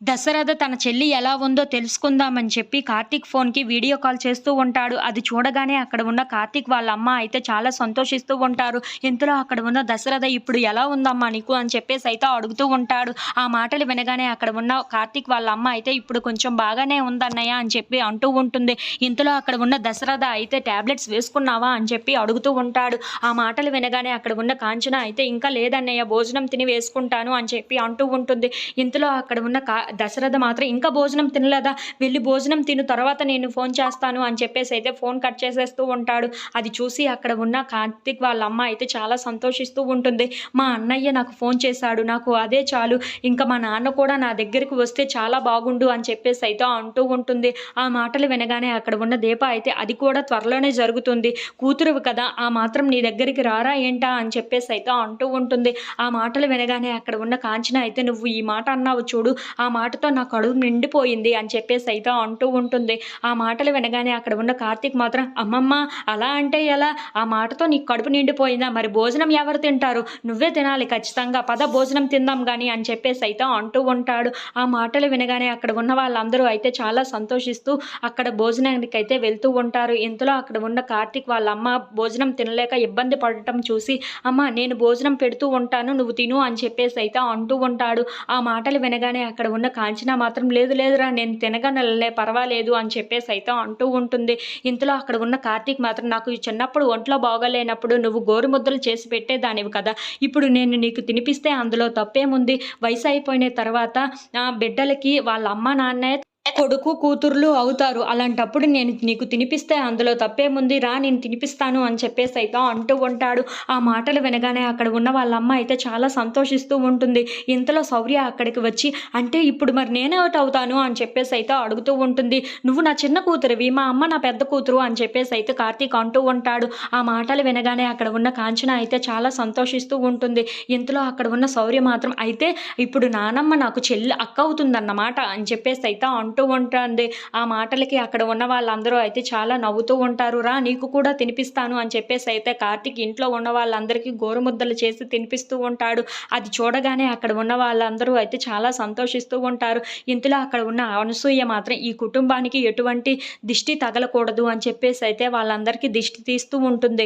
దశరథ తన చెల్లి ఎలా ఉందో తెలుసుకుందామని చెప్పి కార్తీక్ ఫోన్‌కి వీడియో కాల్ చేస్తూ ఉంటాడు. అది చూడగానే అక్కడ ఉన్న కార్తీక్ వాళ్ళ అమ్మ అయితే చాలా సంతోషిస్తూ ఉంటారు. ఇంతలో అక్కడ ఉన్న దశరథ "ఇప్పుడు ఎలా ఉందమ్మా నీకు" అని చెప్పేసి అయితే అడుగుతూ ఉంటాడు. ఆ మాటలు వినగానే అక్కడ ఉన్న కార్తీక్ వాళ్ళ అమ్మ అయితే "ఇప్పుడు కొంచెం బాగానే ఉందన్నయ్య" అని చెప్పి అంటూ ఉంటుంది. ఇంతలో అక్కడ ఉన్న దశరథ అయితే "టాబ్లెట్స్ వేసుకున్నావా?" అని చెప్పి అడుగుతూ ఉంటాడు. ఆ మాటలు వినగానే అక్కడ ఉన్న కాంచన అయితే "ఇంకా లేదన్నయ్య, భోజనం తిని వేసుకుంటాను" అని చెప్పి అంటూ ఉంటుంది. ఇంతలో అక్కడ ఉన్న దశరథ మాత్రం "ఇంకా భోజనం తినలేదా? వెళ్లి భోజనం తిను, తర్వాత నేను ఫోన్ చేస్తాను" అని చెప్పేసి అయితే ఫోన్ కట్ చేసేస్తూ ఉంటాడు. అది చూసి అక్కడ ఉన్న కార్తీక్ వాళ్ళ అమ్మ అయితే చాలా సంతోషిస్తూ ఉంటుంది. "మా అన్నయ్య నాకు ఫోన్ చేశాడు. నాకు అదే చాలు. ఇంకా మా నాన్న కూడా నా దగ్గరికి వస్తే చాలా బాగుండు" అని చెప్పేసి అయితే అంటూ ఉంటుంది. ఆ మాటలు వినగానే అక్కడ ఉన్న దీప అయితే "అది కూడా త్వరలోనే జరుగుతుంది. కూతురువి కదా! ఆ మాత్రం నీ దగ్గరికి రారా ఏంటా?" అని చెప్పేసి అయితే అంటూ ఉంటుంది. ఆ మాటలు వినగానే అక్కడ ఉన్న కాంచన అయితే "నువ్వు ఈ మాట అన్నావు చూడు, ఆ మాటతో నా కడుపు నిండిపోయింది" అని చెప్పేసి అయితే అంటూ ఉంటుంది. ఆ మాటలు వినగానే అక్కడ ఉన్న కార్తీక్ మాత్రం "అమ్మమ్మ, అలా అంటే ఎలా? ఆ మాటతో నీకు కడుపు నిండిపోయిందా? మరి భోజనం ఎవరు తింటారు? నువ్వే తినాలి ఖచ్చితంగా. పద భోజనం తిందాం గాని" అని చెప్పేసి అయితే అంటూ ఉంటాడు. ఆ మాటలు వినగానే అక్కడ ఉన్న వాళ్ళందరూ అయితే చాలా సంతోషిస్తూ అక్కడ భోజనానికైతే వెళ్తూ ఉంటారు. ఇంతలో అక్కడ ఉన్న కార్తీక్ వాళ్ళ అమ్మ భోజనం తినలేక ఇబ్బంది పడటం చూసి "అమ్మ, నేను భోజనం పెడుతూ ఉంటాను, నువ్వు తిను" అని చెప్పేసి అయితే అంటూ ఉంటాడు. ఆ మాటలు వినగానే అక్కడ ఉన్న కాంచన మాత్రం "లేదు లేదురా, నేను తినగలనులే, పర్వాలేదు" అని చెప్పేసి అయితే అంటూ ఉంటుంది. ఇంతలో అక్కడ ఉన్న కార్తీక్ మాత్రం "నాకు ఈ చిన్నప్పుడు ఒంట్లో బాగోలేనప్పుడు నువ్వు గోరుముద్దలు చేసి పెట్టేదానివి కదా! ఇప్పుడు నేను నీకు తినిపిస్తే అందులో తప్పేముంది? వయసు అయిపోయిన తర్వాత బిడ్డలకి వాళ్ళ అమ్మ నాన్నే కొడుకు, కూతుర్లు అవుతారు. అలాంటప్పుడు నేను నీకు తినిపిస్తే అందులో తప్పేముంది? రా, నేను తినిపిస్తాను" అని చెప్పేసి అయితే అంటూ ఉంటాడు. ఆ మాటలు వినగానే అక్కడ ఉన్న వాళ్ళ అమ్మ అయితే చాలా సంతోషిస్తూ ఉంటుంది. ఇంతలో శౌర్య అక్కడికి వచ్చి "అంటే ఇప్పుడు మరి నేనేమిటవుతాను?" అని చెప్పేసి అయితే అడుగుతూ ఉంటుంది. "నువ్వు నా చిన్న కూతురివి, మా అమ్మ నా పెద్ద కూతురు" అని చెప్పేసి అయితే కార్తీక్ అంటూ ఉంటాడు. ఆ మాటలు వినగానే అక్కడ ఉన్న కాంచన అయితే చాలా సంతోషిస్తూ ఉంటుంది. ఇంతలో అక్కడ ఉన్న శౌర్య మాత్రం "అయితే ఇప్పుడు నానమ్మ నాకు అక్క అవుతుందన్నమాట" అని చెప్పేసి అయితే అంటూ ఉంటుంది. ఆ మాటలకి అక్కడ ఉన్న వాళ్ళందరూ అయితే చాలా నవ్వుతూ ఉంటారు. "రా, నీకు కూడా తినిపిస్తాను" అని చెప్పేసి అయితే కార్తీక్ ఇంట్లో ఉన్న వాళ్ళందరికీ గోరుముద్దలు చేసి తినిపిస్తూ ఉంటాడు. అది చూడగానే అక్కడ ఉన్న వాళ్ళందరూ అయితే చాలా సంతోషిస్తూ ఉంటారు. ఇంతలో అక్కడ ఉన్న అనసూయ మాత్రం ఈ కుటుంబానికి ఎటువంటి దిష్టి తగలకూడదు అని చెప్పేసి అయితే వాళ్ళందరికీ దిష్టి తీస్తూ ఉంటుంది.